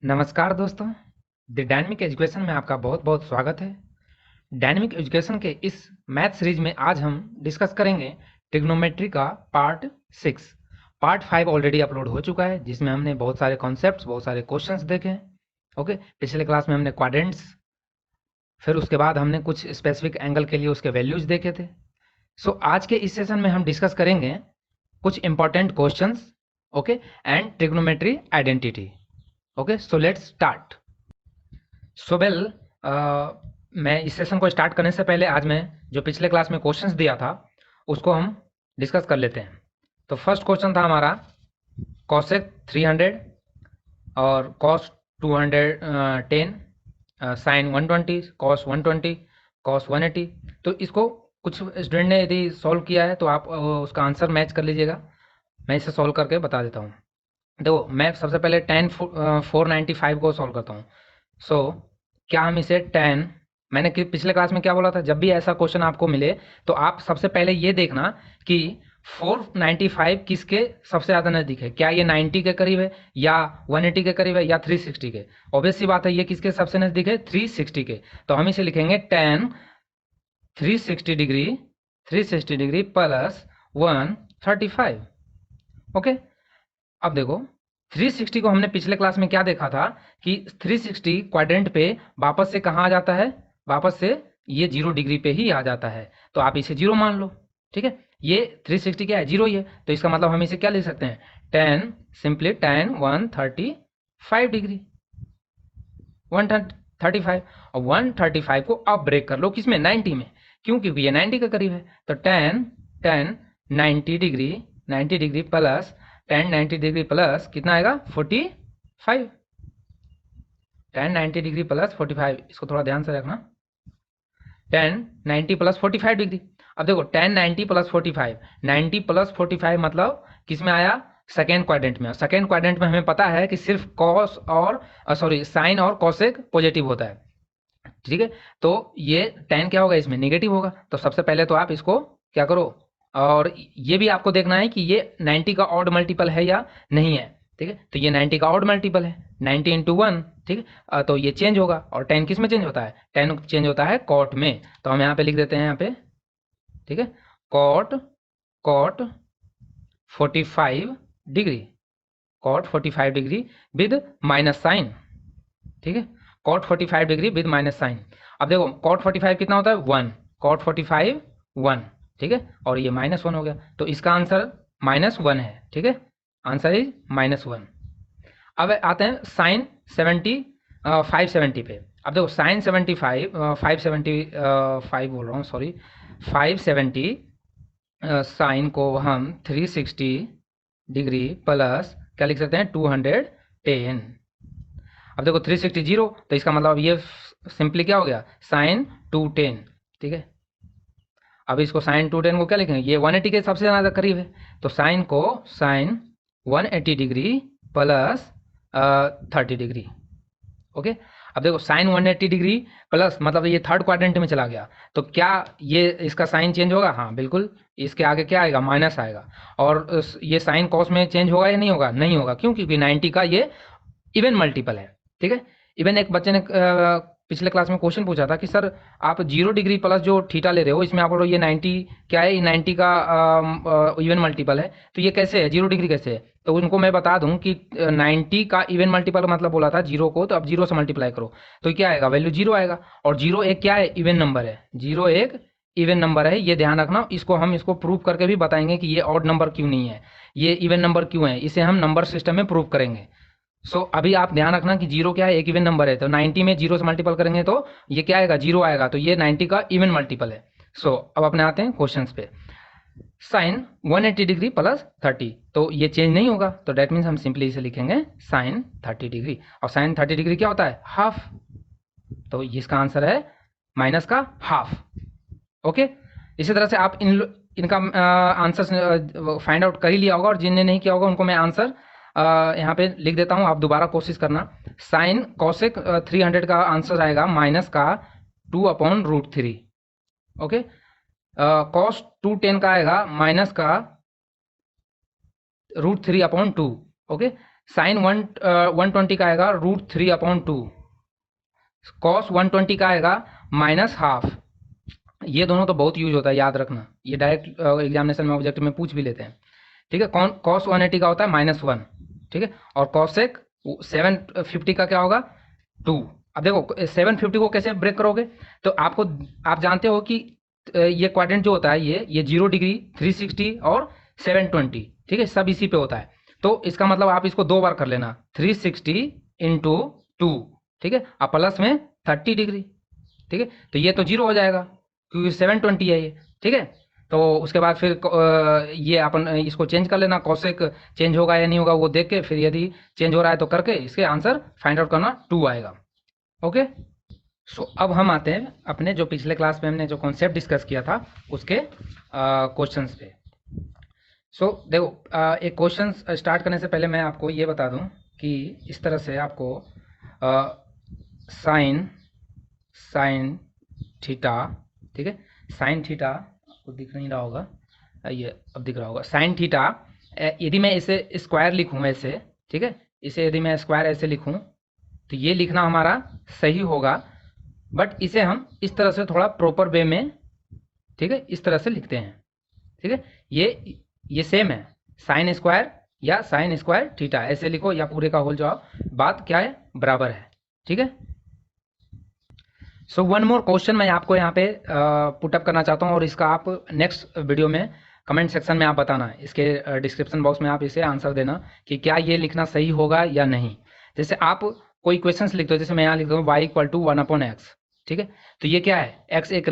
नमस्कार दोस्तों, the dynamic education में आपका बहुत बहुत स्वागत है। डायनेमिक एजुकेशन के इस मैथ सीरीज में आज हम डिस्कस करेंगे ट्रिग्नोमेट्री का पार्ट 6। पार्ट 5 ऑलरेडी अपलोड हो चुका है, जिसमें हमने बहुत सारे कॉन्सेप्ट्स, बहुत सारे क्वेश्चंस देखे हैं। ओके, पिछले क्लास में हमने क्वाड्रेंट्स, फिर उसके बाद हमने कुछ स्पेसिफिक एंगल के लिए उसके वैल्यूज देखे थे। सो आज के इस सेशन में हम डिस्कस करेंगे कुछ important questions, okay, and trigonometry identity. Okay, so let's start. So well, मैं इस सेशन को स्टार्ट करने से पहले आज मैं जो पिछले क्लास में क्वेश्चंस दिया था उसको हम डिस्कस कर लेते हैं। तो फर्स्ट क्वेश्चन था हमारा कॉसेक 300 और कॉस 210, साइन 120, कॉस 120, कॉस 180। तो इसको कुछ स्टूडेंट ने यदि सॉल्व किया है तो आप उसका आंसर मैच कर लीजिएगा। मैं इसे सॉल्व करके बता देता हूँ। देखो, मैं सबसे पहले 495 को सॉल्व करता हूँ। सो क्या हम इसे 10, मैंने पिछले क्लास में क्या बोला था, जब भी ऐसा क्वेश्चन आपको मिले तो आप सबसे पहले ये देखना कि 495 किसके सबसे ज़्यादा नज़दीक है। क्या ये 90 के करीब है, या 180 के करीब है, या 360 के। ऑब्वियस सी बात है, ये किसके सबसे नज़दीक है, 360 के। तो हम इसे लिखेंगे 10 360 डिग्री, 360 डिग्री प्लस 135। ओके, अब देखो 360 को हमने पिछले क्लास में क्या देखा था कि 360 क्वाड्रेंट पे वापस से कहाँ आ जाता है, वापस से ये 0 डिग्री पे ही आ जाता है। तो आप इसे 0 मान लो, ठीक है। ये 360 क्या है, 0 ही है। तो इसका मतलब हम इसे क्या लिख सकते हैं, 10 सिंपली 10 135 डिग्री, 135। और 135 को अब ब्रेक कर लो किसमें, 90 में। क्यों, क्योंकि ये 90 के करीब है। तो 10 90 degree, 90 degree plus 10 90 degree plus कितना आएगा, 45। 10 90 डिग्री प्लस 45, इसको थोड़ा ध्यान से रखना। 10 90 प्लस 45 डिग्री। अब देखो 10 90 प्लस 45, 90 प्लस 45 मतलब किस में आया, सेकेंड क्वाड्रेंट में। सेकेंड क्वाड्रेंट में हमें पता है कि सिर्फ कॉस और साइन और कॉसेक पॉजिटिव होता है, ठीक है। तो ये 10 क्या होगा, इसमें नेगेटिव होगा। तो सबसे पहले तो आप इसको क्या करो, और ये भी आपको देखना है कि ये 90 का ऑड मल्टीपल है या नहीं है, ठीक है। तो ये 90 का ऑड मल्टीपल है, 90 इंटू 1, ठीक है। तो ये चेंज होगा। और 10 किस में चेंज होता है, 10 चेंज होता है कॉट में। तो हम यहाँ पे लिख देते हैं, यहाँ पे, ठीक है, cot cot 45 degree, cot 45 degree with minus sine, ठीक है। Cot 45 degree with minus sine. अब देखो कॉट 45 कितना होता है, 1, कॉट 45 1, ठीक है। और ये -1 हो गया, तो इसका आंसर -1 है, ठीक है। Answer is -1। अब आते हैं साइन 70 570 पे। अब देखो साइन 75 575 बोल रहा हूँ, सॉरी, 570 साइन को हम 360 डिग्री प्लस क्या लिख सकते हैं, 210। अब देखो 360 0, तो इसका मतलब ये सिंपली क्या हो गया, साइन 210, ठीक है। अब इसको साइन 210 को क्या लिखेंगे, ये 180 के सबसे ज़्यादा करीब है। तो साइन को sine 180 degree plus 30 degree, okay. अब देखो साइन 180 डिग्री प्लस मतलब ये थर्ड क्वाड्रेंट में चला गया। तो क्या ये इसका साइन चेंज होगा, हाँ बिल्कुल। इसके आगे क्या आएगा, माइनस आएगा। और ये साइन कॉस में चेंज होगा या नहीं होगा, नहीं होगा। क्यों, क्योंकि 90 का ये इवन मल्टीपल है, ठीक है। इवन एक बच्चे ने पिछले क्लास में क्वेश्चन पूछा था कि सर आप 0 डिग्री प्लस जो थीटा ले रहे हो, इसमें आप बोलो ये 90 क्या है, ये 90 का इवन मल्टीपल है। तो ये कैसे है, 0 डिग्री कैसे है। तो उनको मैं बता दूं कि 90 का इवन मल्टीपल मतलब बोला था 0 को, तो अब 0 से मल्टीप्लाई करो तो क्या आएगा, वैल्यू 0 आएगा। और 0 एक क्या है, इवन नंबर है। 0 एक इवन नंबर है, ये ध्यान रखना। इसको हम इसको प्रूव करके भी बताएंगे कि ये ऑड नंबर क्यों नहीं है, ये इवन नंबर क्यों है। इसे हम नंबर सिस्टम में प्रूव करेंगे। अभी आप ध्यान रखना कि 0 क्या है, एक इवन नंबर है। तो 90 में 0 से मल्टीपल करेंगे तो ये क्या आएगा, 0 आएगा। तो ये 90 का इवन मल्टीपल है। अब अपने आते हैं क्वेश्चंस पे। साइन 180 डिग्री प्लस 30, तो ये चेंज नहीं होगा। तो डेट मीन्स हम सिंपली इसे लिखेंगे साइन 30 डिग्री। और साइन 30 डिग्री क्या होता है, हाफ। तो इसका आंसर है माइनस का हाफ, ओके। इसी तरह से आप इनका आंसर फाइंड आउट कर ही लिया होगा, और जिनने नहीं किया होगा उनको मैं आंसर यहाँ पे लिख देता हूँ, आप दोबारा कोशिश करना। साइन कॉसेक 300 का आंसर आएगा माइनस का 2/√3, ओके। कॉस 210 का आएगा माइनस का √3/2, ओके। साइन 120 का आएगा √3/2, कॉस 120 का आएगा -½ ये दोनों तो बहुत यूज होता है, याद रखना, ये डायरेक्ट एग्जामिनेशन में ऑब्जेक्टिव में पूछ भी लेते हैं, ठीक है। कॉस 180 का होता है -1, ठीक है। और कॉसेक 750 का क्या होगा 2। अब देखो 750 को कैसे ब्रेक करोगे, तो आप जानते हो कि ये क्वाड्रेंट जो होता है ये 0 डिग्री, 360 और 720, ठीक है, सब इसी पे होता है। तो इसका मतलब आप इसको 2 बार कर लेना, 360 × 2, ठीक है, और प्लस में 30 डिग्री, ठीक है। तो ये तो 0 हो जाएगा क्योंकि 720 है ये, ठीक है। तो उसके बाद फिर ये अपन इसको चेंज कर लेना, कॉसेक चेंज होगा या नहीं होगा वो देख के, फिर यदि चेंज हो रहा है तो करके इसके आंसर फाइंड आउट करना 2 आएगा। ओके, सो अब हम आते हैं अपने जो पिछले क्लास में हमने जो कॉन्सेप्ट डिस्कस किया था उसके क्वेश्चंस पे। सो देखो एक क्वेश्चन स्टार्ट करने से पहले मैं आपको ये बता दूं कि इस तरह से आपको साइन थीटा, ठीक है, साइन थीटा आपको दिख नहीं रहा होगा, ये अब दिख रहा होगा, साइन थीटा यदि मैं इसे स्क्वायर लिखूं ऐसे, ठीक है, इसे यदि मैं स्क्वायर ऐसे लिखूं तो ये लिखना हमारा सही होगा, बट इसे हम इस तरह से थोड़ा प्रॉपर वे में, ठीक है, इस तरह से लिखते हैं, ठीक है। ये सेम है, साइन स्क्वायर या साइन स्क्वायर थीटा ऐसे लिखो या पूरे का होल जाओ, बात क्या है, बराबर है, ठीक है। सो वन मोर क्वेश्चन मैं आपको यहाँ पे पुटअप करना चाहता हूँ और इसका आप नेक्स्ट वीडियो में कमेंट सेक्शन में आप बताना, इसके डिस्क्रिप्शन बॉक्स में आप इसे आंसर देना कि क्या ये लिखना सही होगा या नहीं। जैसे आप कोई क्वेश्चंस लिखते हो, जैसे मैं यहाँ लिखता हूँ y = 1/x, ठीक है, तो ये क्या है, x एक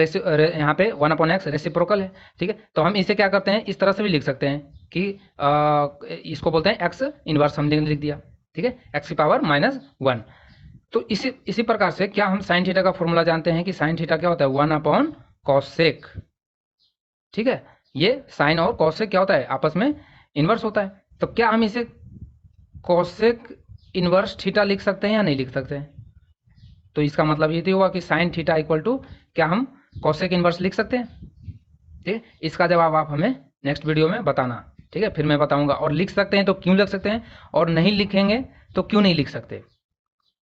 यहाँ पे 1/x रेसिप्रोकल है, ठीक है। तो हम इसे क्या करते हैं, इस तरह से भी लिख सकते हैं कि इसको बोलते हैं x इनवर्स, हमने लिख दिया, ठीक है, x⁻⁻1। तो इसी प्रकार से क्या हम साइन थीटा का फॉर्मूला जानते हैं कि साइन थीटा क्या होता है 1/cos, ठीक है। ये साइन और cos क्या होता है, आपस में इनवर्स होता है। तो क्या हम इसे cosec इनवर्स थीटा लिख सकते हैं या नहीं लिख सकते हैं, तो इसका मतलब ये हुआ कि साइन थीटा = क्या हम cosec इनवर्स लिख सकते हैं, ठीक है। इसका जवाब आप हमें नेक्स्ट वीडियो में बताना, ठीक है, फिर मैं बताऊंगा। और लिख सकते हैं तो क्यों लिख सकते हैं, और नहीं लिखेंगे तो क्यों नहीं लिख सकते,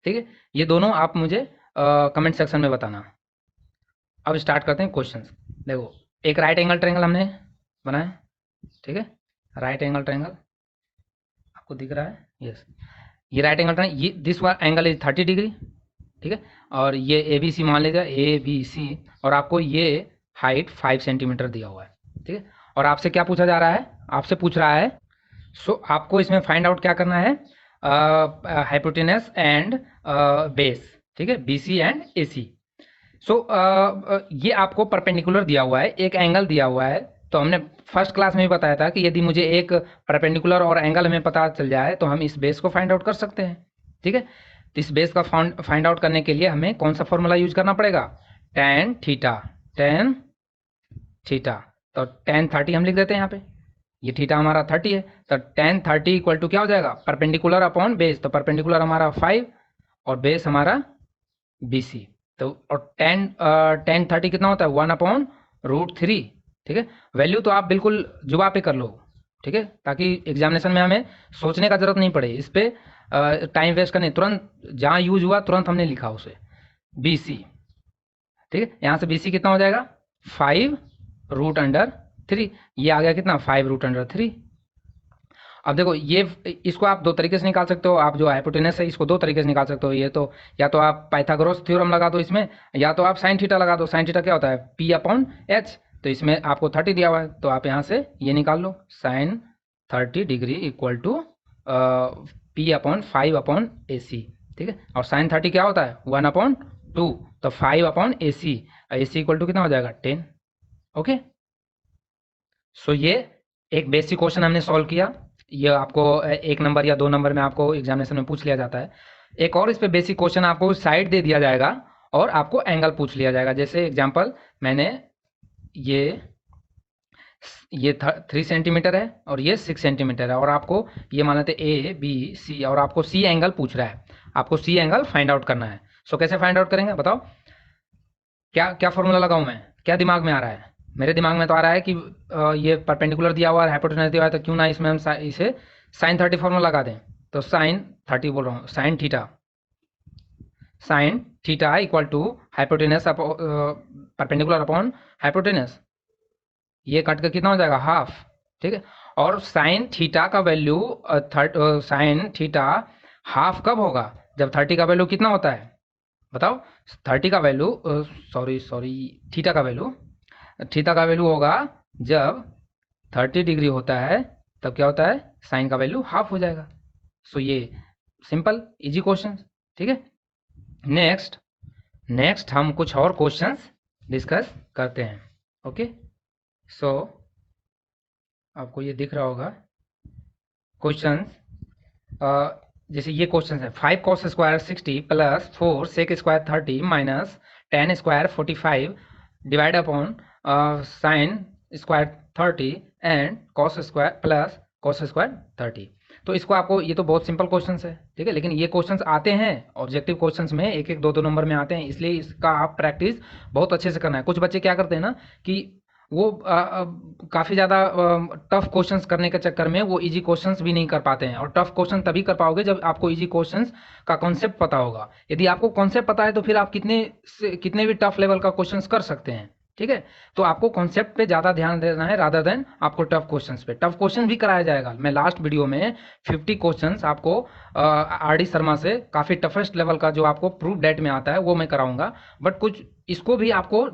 ठीक है। ये दोनों आप मुझे कमेंट सेक्शन में बताना। अब स्टार्ट करते हैं क्वेश्चंस। देखो एक राइट एंगल ट्रायंगल हमने बनाया, ठीक है, राइट एंगल ट्रायंगल आपको दिख रहा है, यस, ये राइट एंगल ट्रायंगल, ये this one angle is 30 degree, ठीक है, और ये ABC मान लीजिए ABC, और आपको ये हाइट 5 सेंटीमीटर दिया हुआ है, ठीक है। और आपसे क्या पूछा जा रहा है, आपसे पूछ रहा है, सो आपको इसमें फाइंड आउट क्या करना है, हाइपोटेनस एंड बेस, ठीक है, BC एंड AC। सो ये आपको परपेंडिकुलर दिया हुआ है, एक एंगल दिया हुआ है। तो हमने फर्स्ट क्लास में भी बताया था कि यदि मुझे एक परपेंडिकुलर और एंगल हमें पता चल जाए तो हम इस बेस को फाइंड आउट कर सकते हैं, ठीक है। तो इस बेस का फाइंड आउट करने के लिए हमें कौन सा फॉर्मूला यूज करना पड़ेगा, tan थीटा। तो tan 30 हम लिख देते हैं यहाँ पे, ये थीटा हमारा 30 है, तो tan 30 = क्या हो जाएगा, परपेंडिकुलर अपॉन बेस, तो परपेंडिकुलर हमारा 5 और बेस हमारा BC। तो और tan 30 कितना होता है 1/√3, ठीक है। वैल्यू तो आप बिल्कुल जुबान पे कर लो, ठीक है, ताकि एग्जामिनेशन में हमें सोचने का जरूरत नहीं पड़े, इस पे टाइम वेस्ट करने, तुरंत जहाँ यूज हुआ तुरंत हमने लिखा उसे, BC, ठीक है। यहाँ से BC कितना हो जाएगा 5√3, ये आ गया कितना 5√3। अब देखो ये इसको आप दो तरीके से निकाल सकते हो, आप जो हाइपोटेनस है इसको दो तरीके से निकाल सकते हो, ये तो या तो आप पाइथागोरस थ्योरम लगा दो इसमें, या तो आप साइन थीटा लगा दो। साइन थीटा क्या होता है P/H, तो इसमें आपको 30 दिया हुआ है, तो आप यहाँ से ये निकाल लो, साइन 30 डिग्री = P/5/AC, ठीक है। और साइन 30 क्या होता है 1/2, तो 5/AC, AC = कितना हो जाएगा 10। ओके, सो ये एक बेसिक क्वेश्चन हमने सॉल्व किया, ये आपको 1 नंबर या 2 नंबर में आपको एग्जामिनेशन में पूछ लिया जाता है। एक और इस पे बेसिक क्वेश्चन आपको साइड दे दिया जाएगा और आपको एंगल पूछ लिया जाएगा। जैसे एग्जांपल मैंने ये 3 सेंटीमीटर है और ये 6 सेंटीमीटर है, और आपको ये मान लेते ABC, और आपको C एंगल पूछ रहा है, आपको C एंगल फाइंड आउट करना है। सो कैसे फाइंड आउट करेंगे बताओ, क्या क्या फॉर्मूला लगाऊं मैं, क्या दिमाग में आ रहा है, मेरे दिमाग में तो आ रहा है कि ये परपेंडिकुलर दिया हुआ है, हाइपोटेनस दिया हुआ है, तो क्यों ना इसमें हम इसे साइन 30 फॉर्मूला लगा दें। तो साइन 30 बोल रहा हूँ, sine theta equal to hypotenuse perpendicular upon hypotenuse, ये कट के कितना हो जाएगा हाफ, ठीक है। और साइन थीटा का वैल्यू साइन थीटा हाफ कब होगा, जब 30 का वैल्यू कितना होता है बताओ, 30 का वैल्यू थीटा का वैल्यू होगा जब 30 डिग्री होता है, तब क्या होता है साइन का वैल्यू हाफ हो जाएगा। सो ये सिंपल इजी क्वेश्चन, ठीक है। नेक्स्ट हम कुछ और क्वेश्चंस डिस्कस करते हैं, ओके। सो आपको ये दिख रहा होगा क्वेश्चन, जैसे ये क्वेश्चन है 5 cos square 60 plus 4 sec square 30 minus 10 square 45 divide upon sine square 30 and cos square plus cos square 30। तो इसको आपको, ये तो बहुत सिंपल क्वेश्चंस है, ठीक है, लेकिन ये क्वेश्चंस आते हैं ऑब्जेक्टिव क्वेश्चंस में, एक एक दो दो नंबर में आते हैं, इसलिए इसका आप प्रैक्टिस बहुत अच्छे से करना है। कुछ बच्चे क्या करते हैं ना कि वो काफ़ी ज़्यादा टफ क्वेश्चंस करने के चक्कर में वो इजी क्वेश्चंस भी नहीं कर पाते हैं, और टफ क्वेश्चन तभी कर पाओगे जब आपको इजी क्वेश्चंस का कॉन्सेप्ट पता होगा। यदि आपको कॉन्सेप्ट पता है तो फिर आप कितने भी टफ लेवल का क्वेश्चंस कर सकते हैं, ठीक है। तो आपको कॉन्सेप्ट पे ज़्यादा ध्यान देना है रादर देन आपको टफ क्वेश्चंस पे। टफ क्वेश्चन भी कराया जाएगा, मैं लास्ट वीडियो में 50 क्वेश्चंस आपको RD शर्मा से काफ़ी टफेस्ट लेवल का जो आपको प्रूफ डेट में आता है वो मैं कराऊंगा, बट कुछ इसको भी आपको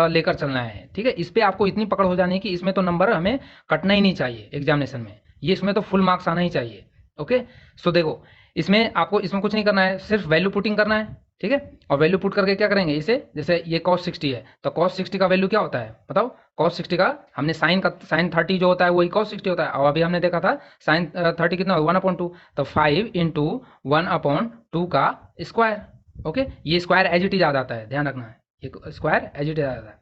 लेकर चलना है, ठीक है। इस पर आपको इतनी पकड़ हो जानी है कि इसमें तो नंबर हमें कटना ही नहीं चाहिए एग्जामिनेशन में, ये इसमें तो फुल मार्क्स आना ही चाहिए, ओके। सो देखो इसमें आपको इसमें कुछ नहीं करना है, सिर्फ वैल्यू पुटिंग करना है, ठीक है। और वैल्यू पुट करके क्या करेंगे, इसे जैसे ये cos 60 है तो cos 60 का वैल्यू क्या होता है बताओ, cos 60 का हमने साइन 30 जो होता है वही cos 60 होता है, और अभी हमने देखा था साइन 30 कितना 1/2, तो 5 इंटू 1/2 का स्क्वायर, ओके। ये स्क्वायर एज इट इज आ जाता है, ध्यान रखना है, ये स्क्वायर एज इट इज आ जाता है,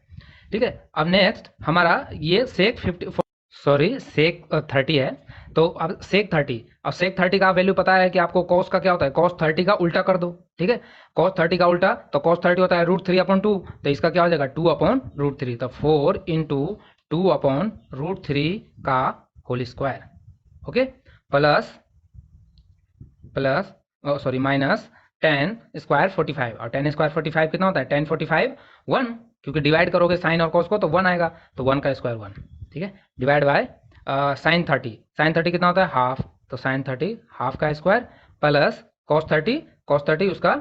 ठीक है। अब नेक्स्ट हमारा ये सेक 30 है, तो अब सेक 30 का वैल्यू पता है कि आपको cos का क्या होता है, cos 30 का उल्टा कर दो, ठीक है। cos 30 का उल्टा, तो cos 30 होता है √3/2, तो इसका क्या हो जाएगा 2/√3, तो 4 इंटू 2/√3 का whole square, okay, plus minus 10 square 45, और 10 स्क्वायर 45 कितना होता है 10 45 1, क्योंकि डिवाइड करोगे साइन और कॉस को तो 1 आएगा, तो 1 का स्क्वायर 1, ठीक है, डिवाइड बाय साइन 30 कितना होता है हाफ, तो साइन 30 हाफ का स्क्वायर प्लस कॉस 30 उसका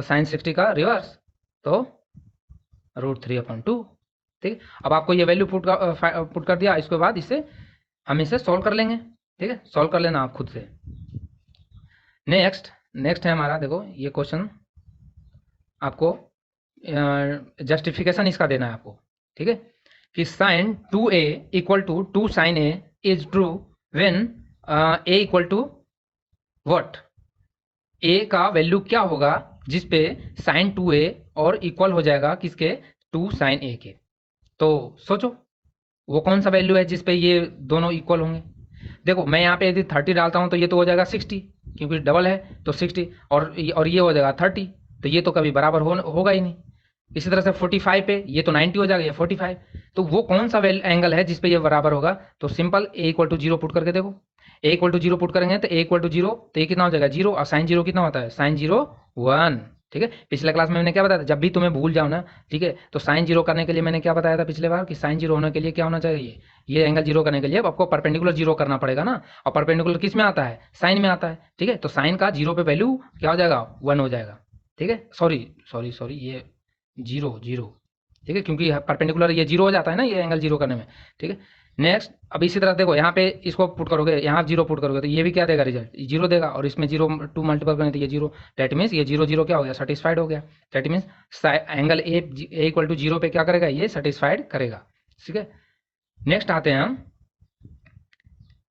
साइन 60 का रिवर्स, तो √3/2, ठीक है। अब आपको ये वैल्यू पुट कर दिया, इसके बाद हम इसे सॉल्व कर लेंगे, ठीक है, सॉल्व कर लेना आप खुद से। नेक्स्ट है हमारा, देखो ये क्वेश्चन आपको जस्टिफिकेशन इसका देना है आपको, ठीक है, कि sine 2a equal to 2 sine a is true when a equal to what, a का वैल्यू क्या होगा जिसपे साइन 2a और इक्वल हो जाएगा किसके 2 साइन a के। तो सोचो वो कौन सा वैल्यू है जिसपे ये दोनों इक्वल होंगे। देखो मैं यहाँ पे यदि 30 डालता हूँ तो ये तो हो जाएगा 60, क्योंकि डबल है तो 60, और ये हो जाएगा 30, तो ये तो कभी बराबर होगा ही नहीं। इसी तरह से 45 पे ये तो 90 हो जाएगा, ये 45, तो वो कौन सा एंगल है जिसपे ये बराबर होगा, तो सिंपल a = 0 पुट करके देखो, a = 0 पुट करेंगे तो a = 0, तो ये कितना हो जाएगा 0, और साइन 0 कितना होता है साइन 0 1, ठीक है। पिछले क्लास में मैंने क्या बताया था, जब भी तुम्हें भूल जाओ ना, ठीक है, तो साइन 0 करने के लिए मैंने क्या बताया था पिछले बार, कि साइन 0 होने के लिए क्या होना चाहिए, ये एंगल 0 करने के लिए आपको परपेंडिकुलर 0 करना पड़ेगा ना, और परपेंडिकुलर किस में आता है साइन में आता है, ठीक है। तो साइन का 0 पे वैल्यू क्या हो जाएगा 1 हो जाएगा, ठीक है। सॉरी ये 0, ठीक है, क्योंकि परपेंडिकुलर ये 0 हो जाता है ना ये एंगल 0 करने में, ठीक है। नेक्स्ट अब इसी तरह देखो यहाँ पे इसको पुट करोगे, यहाँ 0 पुट करोगे तो ये भी क्या देगा रिजल्ट 0 देगा, और इसमें 0 2 मल्टीपल करें तो ये 0, दैट मीन्स ये 0 0 क्या हो गया सेटिस्फाइड हो गया, दैट मीन्स एंगल a = 0 पे क्या करेगा ये सेटिस्फाइड करेगा, ठीक है। नेक्स्ट आते हैं हम,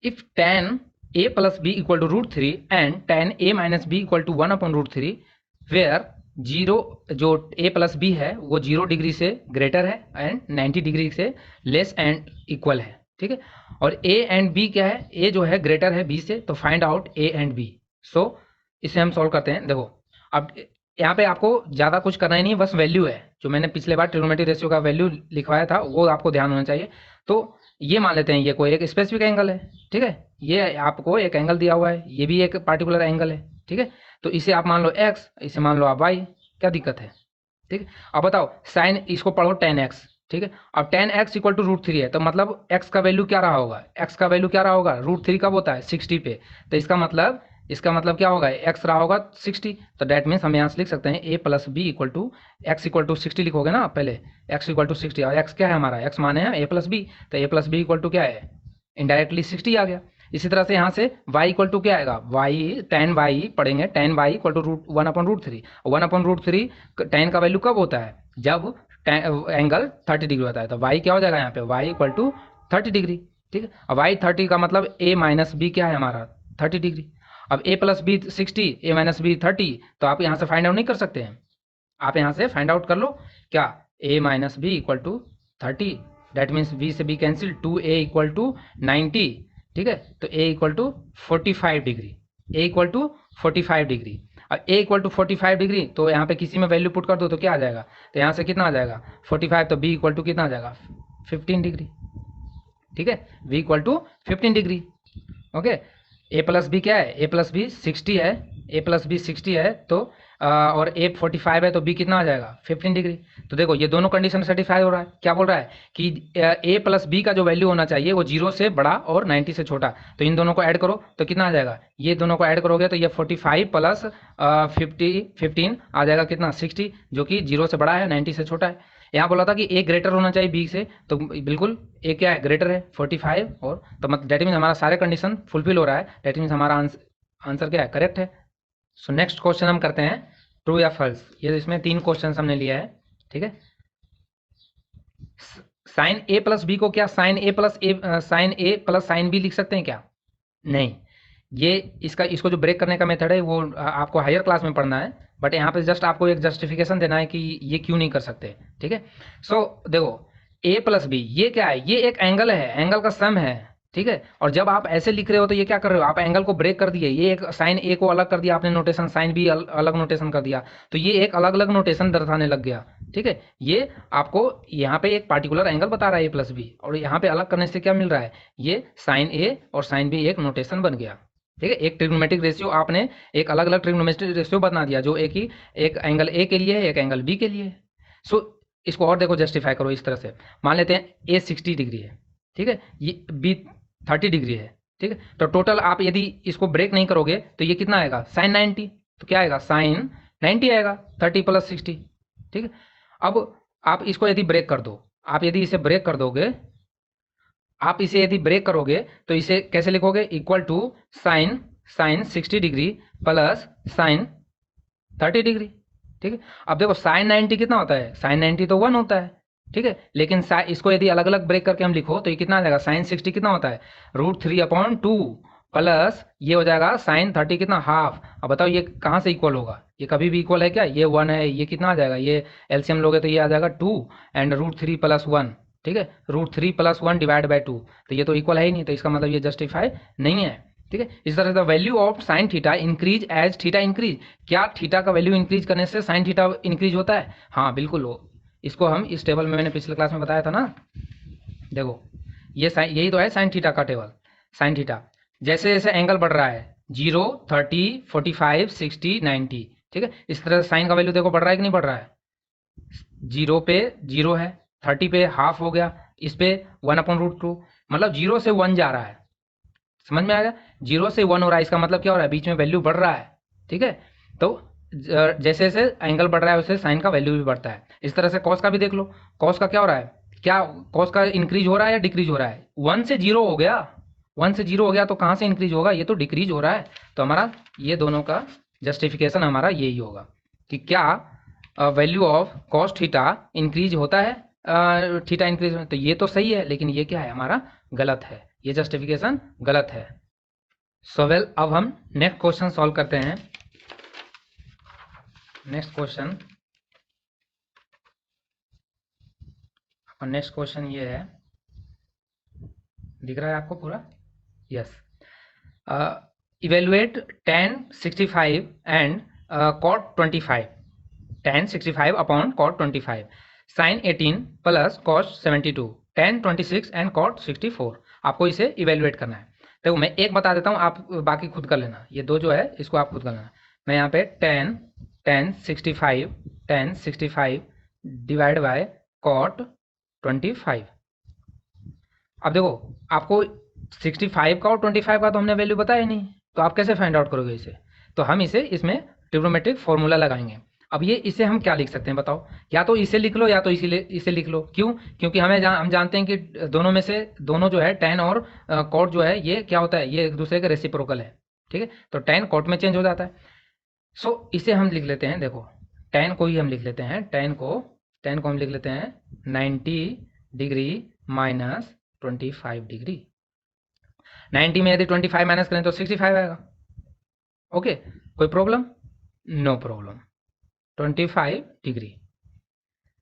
if tan a + b = √3 and tan a - b = 1/√3 where 0 जो a + b है वो 0 डिग्री से ग्रेटर है एंड 90 डिग्री से लेस एंड इक्वल है, ठीक है। और a एंड b क्या है, a जो है ग्रेटर है b से, तो find out a and b। सो इसे हम सॉल्व करते हैं। देखो अब यहाँ पे आपको ज़्यादा कुछ करना ही नहीं, बस वैल्यू है, जो मैंने पिछले बार ट्रिग्नोमेट्री रेशियो का वैल्यू लिखवाया था वो आपको ध्यान होना चाहिए। तो ये मान लेते हैं ये कोई एक स्पेसिफिक एंगल है, ठीक है, ये आपको एक एंगल दिया हुआ है, ये भी एक पार्टिकुलर एंगल है, ठीक है। तो इसे आप मान लो x, इसे मान लो आप y, क्या दिक्कत है, ठीक है। अब बताओ साइन, इसको पढ़ो tan x, ठीक है। अब tan x इक्वल टू √3 है, तो मतलब x का वैल्यू क्या रहा होगा, x का वैल्यू क्या रहा होगा, √3 कब होता है 60 पे, तो इसका मतलब क्या होगा, x रहा होगा 60, तो डैट मीन्स हम यहाँ से लिख सकते हैं a plus B equal to X equal to 60 लिखोगे ना पहले, x इक्वल टू 60, और x क्या है हमारा, x माने हैं a प्लस बी, तो a plus B equal to क्या है, इनडायरेक्टली 60 आ गया। इसी तरह से यहाँ से y इक्वल टू क्या आएगा, y tan y पढ़ेंगे, tan y equal to √1/√3, 1/√3 tan का वैल्यू कब होता है, जब एंगल 30 डिग्री होता है, तो y क्या हो जाएगा यहाँ पे, y इक्वल टू 30 डिग्री, ठीक है। अब y 30 का मतलब a माइनस बी क्या है हमारा 30 डिग्री। अब a plus B 60, a minus B 30, तो आप यहाँ से फाइंड आउट नहीं कर सकते हैं, आप यहाँ से फाइंड आउट कर लो क्या, a minus B equal to 30, that means b से b cancel, 2a equal to 90, ठीक है। तो a equal to 45 degree, a equal to 45 degree. अब a इक्वल टू 45 डिग्री, तो यहाँ पे किसी में वैल्यू पुट कर दो तो क्या आ जाएगा, तो यहाँ से कितना आ जाएगा 45, तो b इक्वल टू कितना आ जाएगा 15 डिग्री, ठीक है, v equal to 15 degree, okay. a plus B क्या है, a प्लस बी 60 है, a प्लस बी 60 है, तो और a 45 है, तो b कितना आ जाएगा 15 डिग्री। तो देखो ये दोनों कंडीशन सेटिस्फाई हो रहा है, क्या बोल रहा है कि a प्लस बी का जो वैल्यू होना चाहिए वो 0 से बड़ा और 90 से छोटा, तो इन दोनों को ऐड करो तो कितना आ जाएगा, ये दोनों को ऐड करोगे तो ये 45 प्लस 15 आ जाएगा कितना 60, जो कि 0 से बड़ा है 90 से छोटा है। यहाँ बोला था कि ए ग्रेटर होना चाहिए बी से, तो बिल्कुल ए क्या है ग्रेटर है 45, और तो मतलब डेट मीन्स हमारा सारे कंडीशन फुलफिल हो रहा है, डेट मीन्स हमारा आंसर क्या है करेक्ट है। सो नेक्स्ट क्वेश्चन हम करते हैं ट्रू या फॉल्स, ये इसमें 3 क्वेश्चन हमने लिया है, ठीक है। साइन ए प्लस बी को क्या साइन ए प्लस साइन बी लिख सकते हैं क्या, नहीं, ये इसको जो ब्रेक करने का मेथड है वो आपको हायर क्लास में पढ़ना है, बट यहाँ पे जस्ट आपको एक जस्टिफिकेशन देना है कि ये क्यों नहीं कर सकते, ठीक है। सो देखो a प्लस बी ये क्या है, ये एक एंगल है, एंगल का सम है, ठीक है। और जब आप ऐसे लिख रहे हो तो ये क्या कर रहे हो, आप एंगल को ब्रेक कर दिए, ये एक साइन ए को अलग कर दिया आपने नोटेशन, साइन बी अलग नोटेशन कर दिया, तो ये एक अलग अलग नोटेशन दर्शाने लग गया, ठीक है। ये आपको यहाँ पे एक पार्टिकुलर एंगल बता रहा है a प्लस बी, और यहाँ पे अलग करने से क्या मिल रहा है, ये साइन ए और साइन बी एक नोटेशन बन गया, ठीक है। एक ट्रिग्नोमेट्रिक रेशियो आपने एक अलग अलग ट्रिग्नोमेट्रिक रेशियो बना दिया, जो एक एंगल ए के लिए है, एक एंगल बी के लिए है। सो इसको और देखो जस्टिफाई करो इस तरह से, मान लेते हैं a 60 डिग्री है, ठीक है, ये b 30 डिग्री है, ठीक है। तो टोटल आप यदि इसको ब्रेक नहीं करोगे तो ये कितना आएगा साइन 90, तो क्या आएगा साइन 90 आएगा 30 प्लस 60, ठीक है। अब आप इसको यदि ब्रेक कर दो, आप यदि इसे ब्रेक कर दोगे, आप इसे यदि ब्रेक करोगे तो इसे कैसे लिखोगे, equal to sine 60 degree plus sine 30 degree, ठीक है। अब देखो साइन 90 कितना होता है, साइन 90 तो 1 होता है, ठीक है। लेकिन इसको यदि अलग अलग ब्रेक करके हम लिखो तो ये कितना आ जाएगा, साइन 60 कितना होता है √3/2 प्लस ये हो जाएगा साइन 30 कितना हाफ। अब बताओ ये कहाँ से इक्वल होगा, ये कभी भी इक्वल है क्या, ये 1 है, ये कितना आ जाएगा, ये एलसीएम लोगे तो ये आ जाएगा 2 एंड √3 + 1, ठीक है, √3 + 1 डिवाइड बाई 2, तो ये तो इक्वल है ही नहीं, तो इसका मतलब ये जस्टिफाई नहीं है, ठीक है। इस तरह से value of sine theta increase as theta increase, क्या थीटा का वैल्यू इंक्रीज करने से साइन थीटा इंक्रीज होता है, हाँ बिल्कुल हो, इसको हम इस टेबल में मैंने पिछले क्लास में बताया था ना, देखो ये यही तो है साइन थीटा का टेबल। साइन थीटा जैसे जैसे एंगल बढ़ रहा है 0 30 45 60 90, ठीक है, इस तरह से साइन का वैल्यू देखो बढ़ रहा है कि नहीं बढ़ रहा है, 0 पे 0 है, 30 पे हाफ हो गया, इस पे 1/√2, मतलब 0 से 1 जा रहा है, समझ में आएगा, 0 से 1 हो रहा है, इसका मतलब क्या हो रहा है बीच में वैल्यू बढ़ रहा है, ठीक है। तो जैसे जैसे एंगल बढ़ रहा है वैसे साइन का वैल्यू भी बढ़ता है। इस तरह से कॉस का भी देख लो, कॉस का क्या हो रहा है, क्या कॉस का इंक्रीज हो रहा है या डिक्रीज हो रहा है, 1 से 0 हो गया, 1 से 0 हो गया तो कहाँ से इंक्रीज होगा, ये तो डिक्रीज हो रहा है। तो हमारा ये दोनों का जस्टिफिकेशन हमारा यही होगा कि क्या value of cos theta increase होता है, थीटा इंक्रीज, तो ये तो सही है, लेकिन ये क्या है हमारा गलत है, ये जस्टिफिकेशन गलत है। सो वेल अब हम नेक्स्ट क्वेश्चन सॉल्व करते हैं। नेक्स्ट क्वेश्चन ये है, दिख रहा है आपको पूरा, yes. Evaluate tan 65 and cot 25, tan 65 upon cot 25, sin 18 plus cos 72, tan 26 and cot 64, आपको इसे इवेलुएट करना है। देखो मैं एक बता देता हूँ, आप बाकी खुद कर लेना, ये दो जो है इसको आप खुद कर लेना। मैं यहाँ पे 10 65 डिवाइड बाय कॉट 25। अब देखो आपको 65 का और 25 का तो हमने वैल्यू बताया नहीं, तो आप कैसे फाइंड आउट करोगे इसे? तो हम इसे इसमें ट्रिग्नोमेट्रिक फॉर्मूला लगाएंगे। अब ये इसे हम क्या लिख सकते हैं बताओ? या तो इसे लिख लो या तो इसे लिख लो। क्यों? क्योंकि हम जानते हैं कि दोनों में से दोनों जो है टेन और कॉट जो है ये क्या होता है, ये एक दूसरे के रेसिप्रोकल है। ठीक है, तो टेन कॉट में चेंज हो जाता है। सो इसे हम लिख लेते हैं, देखो टेन को ही हम लिख लेते हैं, टेन को हम लिख लेते हैं 90 डिग्री माइनस 25 डिग्री। 90 में यदि 25 माइनस करें तो 65 आएगा। ओके, कोई प्रॉब्लम? No problem. 25 डिग्री।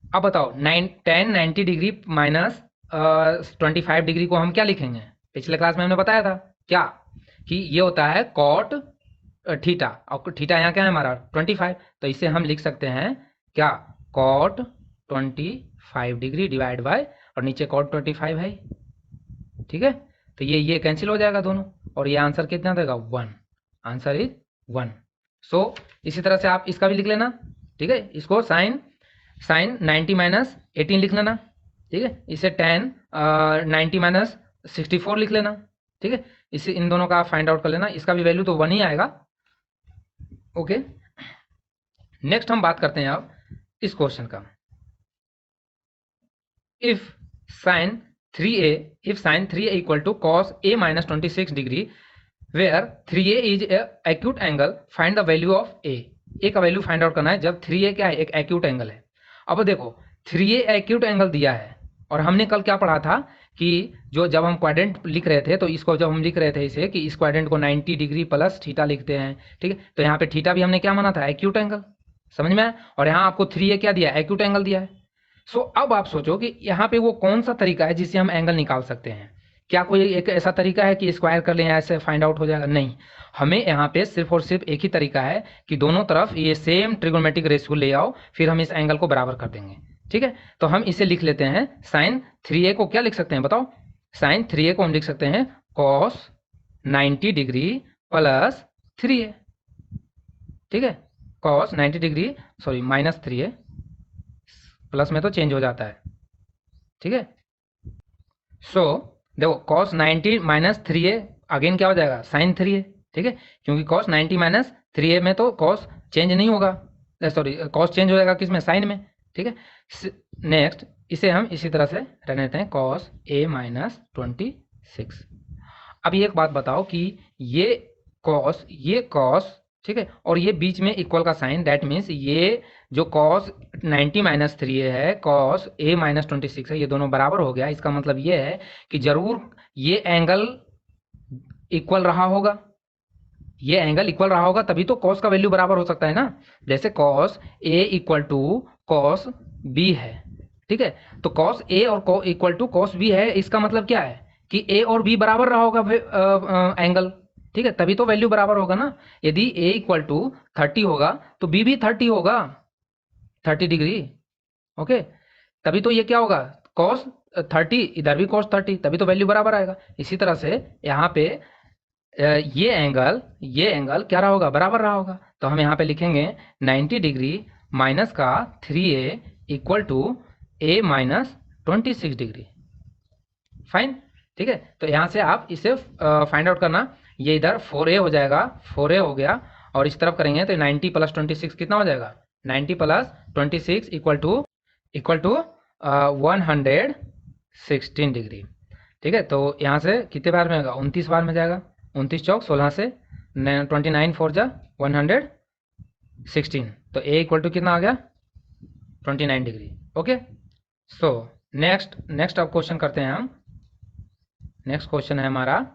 अब बताओ 90 डिग्री माइनस 25 डिग्री को हम क्या लिखेंगे? पिछले क्लास में हमने बताया था क्या, कि ये होता है कॉट थीटा, और थीटा यहाँ क्या है हमारा 25, तो इसे हम लिख सकते हैं क्या, कॉट 25 डिग्री डिवाइड बाय, और नीचे कॉट 25 है। ठीक है, तो ये कैंसिल हो जाएगा दोनों, और ये आंसर कितना देगा 1। Answer is 1। सो इसी तरह से आप इसका भी लिख लेना। ठीक है, इसको साइन 90 माइनस 18 लिख लेना। ठीक है, इसे 90 माइनस 64 लिख लेना। ठीक है, इसे इन दोनों का आप फाइंड आउट कर लेना, इसका भी वैल्यू तो 1 ही आएगा। ओके, नेक्स्ट हम बात करते हैं अब इस क्वेश्चन का। If sine 3a equal to cos a minus 26 degree where 3a is acute angle, find the value of a का वैल्यू फाइंड आउट करना है जब 3a क्या है, एक एक्यूट एंगल है। अब देखो 3a एक्यूट एंगल दिया है, और हमने कल क्या पढ़ा था कि जब हम क्वाड्रेंट लिख रहे थे, तो इसको जब हम लिख रहे थे इसे, कि इस क्वाड्रेंट को 90 डिग्री प्लस थीटा लिखते हैं। ठीक है, तो यहाँ पे थीटा भी हमने क्या माना था, एक्यूट एंगल। समझ में आया? और यहाँ आपको 3a क्या दिया है, एक्यूट एंगल दिया है। सो अब आप सोचो कि यहाँ पे वो कौन सा तरीका है जिससे हम एंगल निकाल सकते हैं। क्या कोई एक ऐसा तरीका है कि स्क्वायर कर लें ऐसे फाइंड आउट हो जाएगा? नहीं, हमें यहाँ पे सिर्फ और सिर्फ एक ही तरीका है कि दोनों तरफ ये सेम ट्रिगोनोमेट्रिक रेशियो ले आओ, फिर हम इस एंगल को बराबर कर देंगे। ठीक है, तो हम इसे लिख लेते हैं, साइन 3a को क्या लिख सकते हैं बताओ? साइन 3a को हम लिख सकते हैं कॉस 90 डिग्री प्लस 3a। ठीक है, cos 90 degree sorry minus 3a, plus में तो चेंज हो जाता है। ठीक है, सो देखो cos 90 माइनस 3a अगेन क्या हो जाएगा, साइन 3a। ठीक है, क्योंकि cos 90 माइनस 3a में तो cos चेंज नहीं होगा, सॉरी cos चेंज हो जाएगा किस में, साइन में। ठीक है, नेक्स्ट इसे हम इसी तरह से रहने देते हैं cos a माइनस 26। अब एक बात बताओ कि ये cos ठीक है, और ये बीच में इक्वल का साइन, दैट मीन्स ये जो cos 90 माइनस 3a है, cos a माइनस 26 है, ये दोनों बराबर हो गया। इसका मतलब ये है कि जरूर ये एंगल इक्वल रहा होगा, ये एंगल इक्वल रहा होगा, तभी तो cos का वैल्यू बराबर हो सकता है ना। जैसे cos a equal to cos b है। ठीक है, तो cos a और इक्वल टू cos b है, इसका मतलब क्या है कि a और b बराबर रहा होगा एंगल। ठीक है, तभी तो वैल्यू बराबर होगा ना। यदि a इक्वल टू 30 होगा तो b भी 30 होगा, 30 डिग्री। ओके, तभी तो ये क्या होगा, cos 30, इधर भी cos 30, तभी तो वैल्यू बराबर आएगा। इसी तरह से यहाँ पे ये एंगल क्या रहा होगा, बराबर रहा होगा। तो हम यहाँ पे लिखेंगे 90 डिग्री माइनस का 3a equal to a minus 26 degree. Fine. ठीक है, तो यहाँ से आप इसे फाइंड आउट करना। ये इधर 4a हो जाएगा, 4a हो गया, और इस तरफ करेंगे तो 90 प्लस 26 कितना हो जाएगा, 90 प्लस 26 इक्वल टू 116 डिग्री। ठीक है, तो यहाँ से कितने बार में होगा, 29 बार में जाएगा, 29 चौक 16 से 29 4 जा 116, तो a इक्वल टू कितना आ गया 29 डिग्री। ओके, सो नेक्स्ट अब क्वेश्चन करते हैं हम। नेक्स्ट क्वेश्चन है हमारा,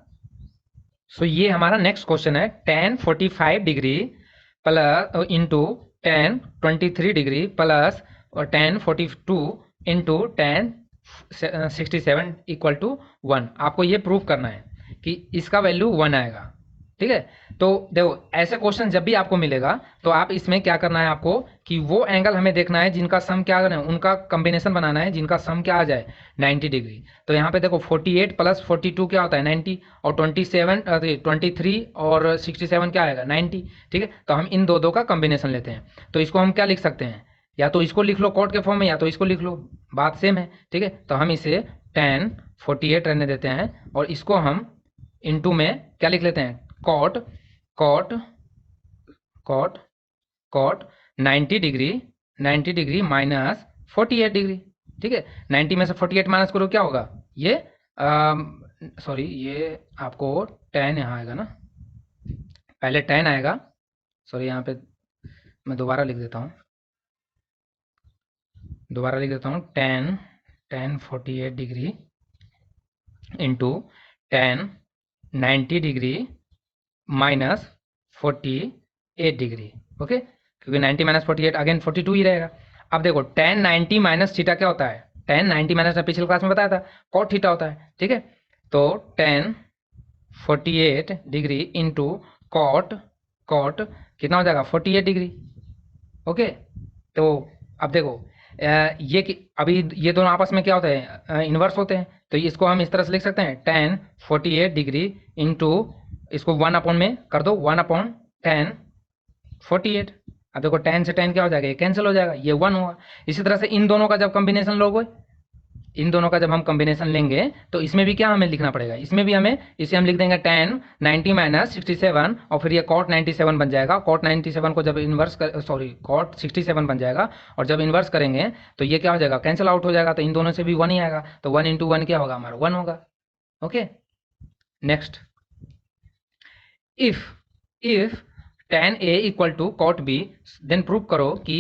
सो ये हमारा नेक्स्ट क्वेश्चन है, tan 45 degree plus into tan 23 degree plus और tan 42 into tan 67 equal to 1। आपको ये प्रूव करना है कि इसका वैल्यू 1 आएगा। ठीक है। तो देखो ऐसे क्वेश्चन जब भी आपको मिलेगा तो आप इसमें क्या करना है आपको कि वो एंगल हमें देखना है जिनका सम क्या है, उनका कॉम्बिनेशन बनाना है जिनका सम क्या आ जाए 90 डिग्री। तो यहाँ पे देखो 48 प्लस 42 क्या होता है 90, और 23 और 67 क्या आएगा 90। ठीक है, तो हम इन दो का कॉम्बिनेशन लेते हैं। तो इसको हम क्या लिख सकते हैं, या तो इसको लिख लो कॉट के फॉर्म में, या तो इसको लिख लो, बात सेम है। ठीक है, तो हम इसे 10 48 रहने देते हैं, और इसको हम इनटू में क्या लिख लेते हैं, cot cot cot cot 90 degree minus 48 degree. ठीक है, 90 में से 48 माइनस करो क्या होगा, ये सॉरी ये आपको 10 यहाँ आएगा ना, पहले 10 आएगा, सॉरी यहाँ पे मैं दोबारा लिख देता हूँ, 10 48 degree into 10 90 degree minus 48 degree. Okay, क्योंकि 90 माइनस 48 अगेन 42 ही रहेगा। अब देखो 10 90 माइनस थीटा क्या होता है, 10 90 माइनस पिछले क्लास में बताया था कॉट थीटा होता है। ठीक है, तो 10 48 डिग्री इंटू कॉट कितना हो जाएगा 48 डिग्री। ओके, तो अब देखो ये कि अभी ये दोनों आपस में क्या होते हैं, इन्वर्स होते हैं, तो इसको हम इस तरह से लिख सकते हैं 10 48 डिग्री इंटू इसको 1 में कर दो, 1/10 48। अब देखो 10 से 10 क्या हो जाएगा, ये कैंसिल हो जाएगा, ये 1 होगा। इसी तरह से इन दोनों का जब कॉम्बिनेशन लोगे, इन दोनों का जब हम कॉम्बिनेशन लेंगे तो इसमें भी क्या हमें लिखना पड़ेगा, इसमें भी हमें, इसे हम लिख देंगे 10 90 माइनस 67, और फिर ये कॉट 97 बन जाएगा। कॉट 97 को जब इन्वर्स कर, सॉरी कॉट 67 बन जाएगा, और जब इन्वर्स करेंगे तो ये क्या हो जाएगा, कैंसिल आउट हो जाएगा, तो इन दोनों से भी 1 ही आएगा, तो 1 इंटू 1 क्या होगा हमारा 1 होगा। Okay, next, if tan A equal to cot B, then prove करो कि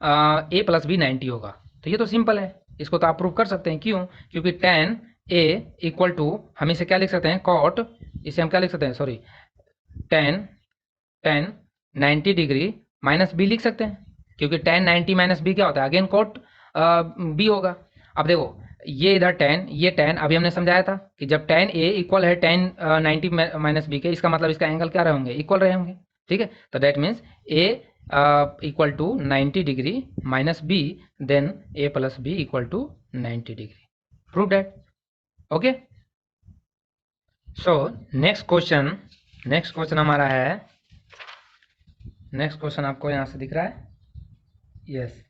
A प्लस बी 90 होगा। तो ये तो सिंपल है, इसको तो आप प्रूव कर सकते हैं। क्यों, क्योंकि tan A इक्वल टू हम इसे क्या लिख सकते हैं, कॉट, इसे हम क्या लिख सकते हैं, sorry tan 90 degree minus B लिख सकते हैं, क्योंकि tan 90 माइनस बी क्या होता है, अगेन कॉट बी होगा। अब देखो ये इधर 10, ये 10, अभी हमने समझाया था कि जब tan A इक्वल है tan 90 माइनस बी के, इसका मतलब इसका एंगल क्या रहे होंगे, इक्वल रहे होंगे। ठीक है, तो that means A equal to 90 degree minus B, then A plus B equal to 90 degree. Prove that. Okay, so next question हमारा है, नेक्स्ट क्वेश्चन आपको यहाँ से दिख रहा है, yes,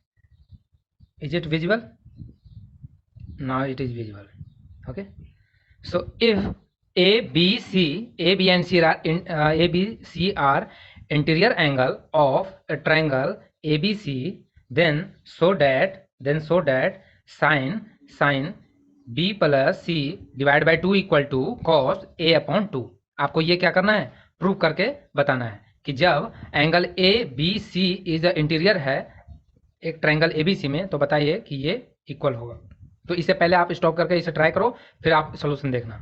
is it visible, now it is visible. Okay, so if A B and C are interior angle of a triangle ABC, then so that sin B plus C divided by 2 equal to cos A upon 2। आपको ये क्या करना है, prove करके बताना है कि जब angle A B C is interior है एक ट्रायंगल एबीसी में, तो बताइए कि ये इक्वल होगा। तो इससे पहले आप स्टॉप करके इसे ट्राई करो, फिर आप सोल्यूशन देखना।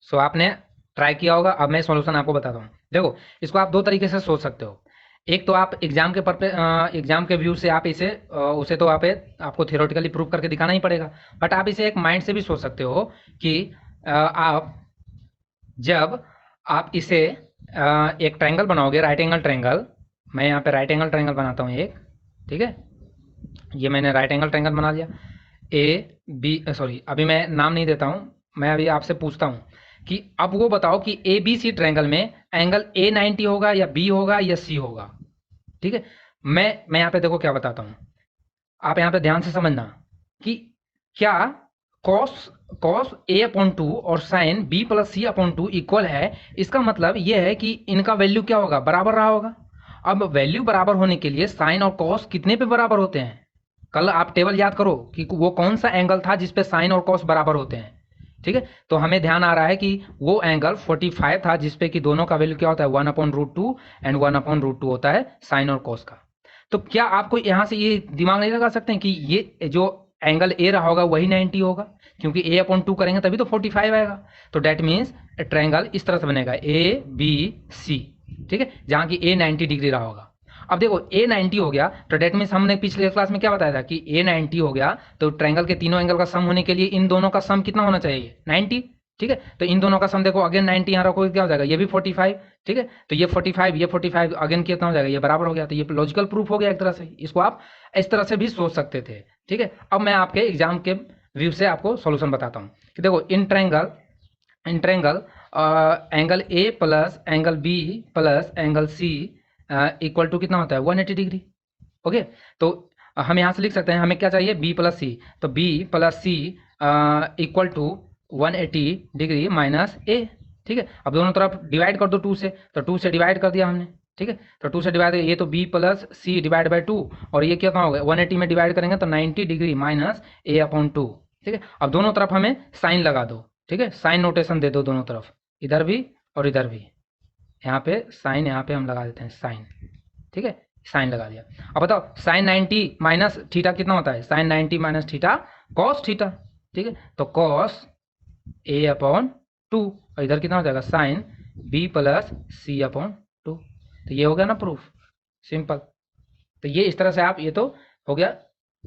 सो आपने ट्राई किया होगा, अब मैं सोल्यूशन आपको बताता हूँ। देखो इसको आप दो तरीके से सोच सकते हो। एक तो आप एग्जाम के व्यू से आप इसे उसे तो आपको थियोरेटिकली प्रूव करके दिखाना ही पड़ेगा, बट आप इसे एक माइंड से भी सोच सकते हो कि आप जब आप इसे एक ट्रायंगल बनाओगे, राइट एंगल ट्रायंगल, मैं यहाँ पे राइट एंगल ट्रायंगल बनाता हूँ एक। ठीक है, ये मैंने राइट एंगल ट्रायंगल बना लिया। ए बी, सॉरी अभी मैं नाम नहीं देता हूँ, मैं अभी आपसे पूछता हूँ कि अब वो बताओ कि ए बी सी ट्रायंगल में एंगल ए 90 होगा या बी होगा या सी होगा। ठीक है, मैं यहाँ पे देखो क्या बताता हूँ, आप यहाँ पे ध्यान से समझना कि क्या कॉस ए अपॉन 2 और साइन बी प्लस सी अपॉन 2 इक्वल है, इसका मतलब ये है कि इनका वैल्यू क्या होगा, बराबर रहा होगा। अब वैल्यू बराबर होने के लिए साइन और कॉस कितने पे बराबर होते हैं, कल आप टेबल याद करो कि वो कौन सा एंगल था जिसपे साइन और कॉस बराबर होते हैं। ठीक है, तो हमें ध्यान आ रहा है कि वो एंगल 45 था जिसपे कि दोनों का वैल्यू क्या होता है 1/√2 एंड 1/√2 होता है साइन और कॉस का। तो क्या आपको यहां से ये दिमाग नहीं लगा सकते हैं कि ये जो एंगल ए रहा होगा वही 90 होगा, क्योंकि a/2 करेंगे तभी तो 45 आएगा। तो डेट मीन्स ट्रायंगल इस तरह से बनेगा ए बी सी। ठीक है, जहां की a 90 डिग्री रहा होगा। अब देखो a 90 हो गया तो डेट मीन्स हमने पिछले क्लास में क्या बताया था कि a 90 हो गया तो ट्रायंगल के तीनों एंगल का सम होने के लिए इन दोनों का सम कितना होना चाहिए 90। ठीक है। तो इन दोनों का सम देखो, अगेन 90 यहाँ रखोगे क्या हो जाएगा, ये भी 45, ठीक है। तो ये 45, ये 45 अगेन कितना हो जाएगा, ये बराबर हो गया। तो ये लॉजिकल प्रूफ हो गया एक तरह से, इसको आप इस तरह से भी सोच सकते थे, ठीक है। अब मैं आपके एग्जाम के व्यू से आपको सॉल्यूशन बताता हूँ कि देखो in triangle angle A plus angle B plus angle C equal to कितना होता है 180 डिग्री। ओके, तो हम यहाँ से लिख सकते हैं, हमें क्या चाहिए बी प्लस सी, तो B plus C equal to 180 degree minus A, ठीक है। अब दोनों तरफ डिवाइड कर दो 2 से, तो 2 से डिवाइड कर दिया हमने, ठीक है। तो 2 से डिवाइड, ये तो B plus C divide by 2, और ये कितना हो गया 180 में डिवाइड करेंगे तो 90 डिग्री माइनस ए अपॉन 2, ठीक है। अब दोनों तरफ हमें साइन लगा दो, ठीक है, साइन नोटेशन दे दो दोनों तरफ, इधर भी और इधर भी, यहाँ पे साइन, यहाँ पे हम लगा देते हैं साइन, ठीक है, साइन लगा दिया। अब बताओ साइन 90 माइनस थीटा कितना होता है, sine 90 minus theta cos theta, ठीक है। तो कॉस ए अपॉन 2, और इधर कितना हो जाएगा साइन बी प्लस सी अपॉन 2। तो ये हो गया ना प्रूफ, सिंपल। तो ये इस तरह से आप, ये तो हो गया,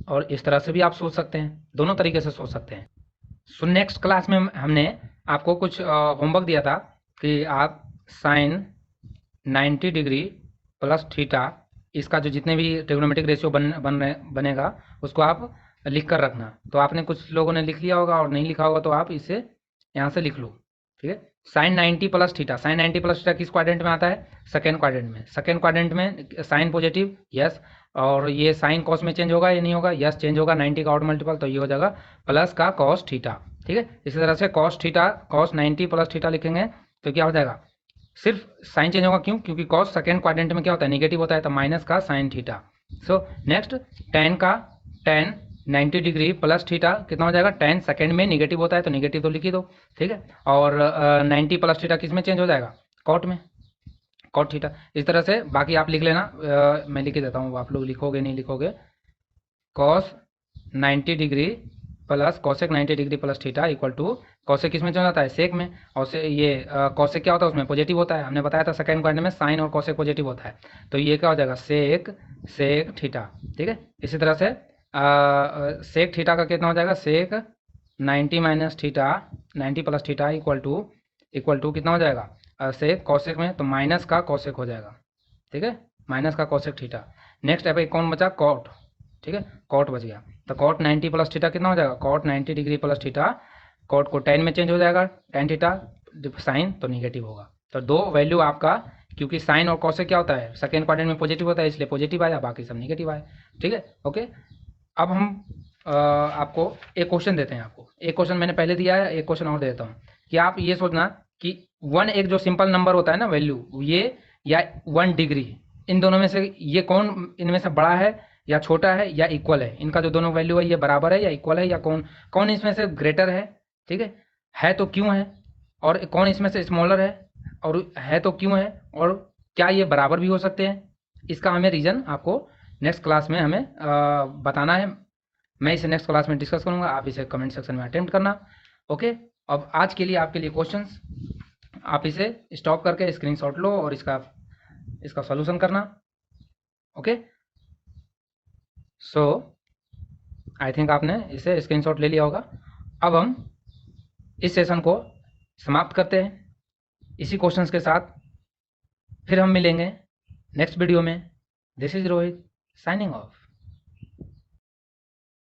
और इस तरह से भी आप सोच सकते हैं, दोनों तरीके से सोच सकते हैं। सो नेक्स्ट क्लास में हमने आपको कुछ होमवर्क दिया था कि आप साइन 90 डिग्री प्लस थीटा, इसका जो जितने भी ट्रिग्नोमेट्रिक रेशियो बनेगा उसको आप लिख कर रखना। तो आपने कुछ लोगों ने लिख लिया होगा, और नहीं लिखा होगा तो आप इसे यहाँ से लिख लो, ठीक है। Sine 90 plus theta, sine 90 plus theta किस क्वाड्रेंट में आता है, सेकेंड क्वाड्रेंट में। सेकेंड क्वाड्रेंट में साइन पॉजिटिव, यस, और ये साइन कॉस में चेंज होगा या नहीं होगा, यस चेंज होगा, 90 का आउट मल्टीपल, तो ये हो जाएगा प्लस का कॉस थीटा, ठीक है। इसी तरह से cos theta, cos 90 plus theta लिखेंगे तो क्या हो जाएगा, सिर्फ साइन चेंज होगा, क्यों, क्योंकि कॉस सेकेंड क्वाड्रेंट में क्या होता है नेगेटिव होता है, तो माइनस का sine theta. So next ten 90 degree plus theta कितना हो जाएगा, टेन सेकेंड में नेगेटिव होता है तो नेगेटिव तो लिख ही दो, ठीक है। और 90 प्लस थीटा किस में चेंज हो जाएगा, कॉट में, कॉट थीटा। इस तरह से बाकी आप लिख लेना, मैं लिख ही देता हूँ, आप लोग लिखोगे नहीं लिखोगे, cos 90 degree plus cosec 90 degree plus theta equal to, cosec किस में चेंज होता है, सेक में, और से ये कॉसेक क्या होता है उसमें पॉजिटिव होता है, हमने बताया था सेकंड क्वाड्रेंट में साइन और कॉसेक पॉजिटिव होता है, तो ये क्या हो जाएगा सेक थीटा, ठीक है। इसी तरह से सेक थीटा का कितना हो जाएगा, sec 90 minus theta, 90 plus theta equal to कितना हो जाएगा सेक कॉसेक में, तो माइनस का कॉसेक हो जाएगा, ठीक है, माइनस का कॉसेक थीटा। नेक्स्ट है भाई कौन बचा, कॉट, ठीक है, कॉट बच गया। तो कॉट 90 प्लस थीटा कितना हो जाएगा, cot 90 degree plus theta, cot को टेन में चेंज हो जाएगा, टेन थीटा, साइन तो निगेटिव होगा। तो दो वैल्यू आपका, क्योंकि साइन और कॉसेक क्या होता है सेकेंड क्वाड्रेंट में पॉजिटिव होता है, इसलिए पॉजिटिव आया, बाकी सब निगेटिव आया, ठीक है, ओके। अब हम आपको एक क्वेश्चन देते हैं, आपको एक क्वेश्चन मैंने पहले दिया है, एक क्वेश्चन और देता हूँ कि आप ये सोचना कि 1 एक जो सिंपल नंबर होता है ना वैल्यू, ये या 1 डिग्री, इन दोनों में से ये कौन इनमें से बड़ा है या छोटा है या इक्वल है, इनका जो दोनों वैल्यू है ये बराबर है या इक्वल है, या कौन कौन इसमें से ग्रेटर है, ठीक है तो क्यों है, और कौन इसमें से स्मॉलर और है तो क्यों है, और क्या ये बराबर भी हो सकते हैं, इसका हमें रीज़न आपको नेक्स्ट क्लास में हमें बताना है। मैं इसे नेक्स्ट क्लास में डिस्कस करूंगा, आप इसे कमेंट सेक्शन में अटेम्प्ट करना, ओके। अब आज के लिए आपके लिए क्वेश्चंस, आप इसे स्टॉप करके स्क्रीनशॉट लो और इसका सॉल्यूशन करना, ओके। सो आई थिंक आपने इसे स्क्रीनशॉट ले लिया होगा। अब हम इस सेशन को समाप्त करते हैं इसी क्वेश्चंस के साथ, फिर हम मिलेंगे नेक्स्ट वीडियो में। This is Rohit signing off.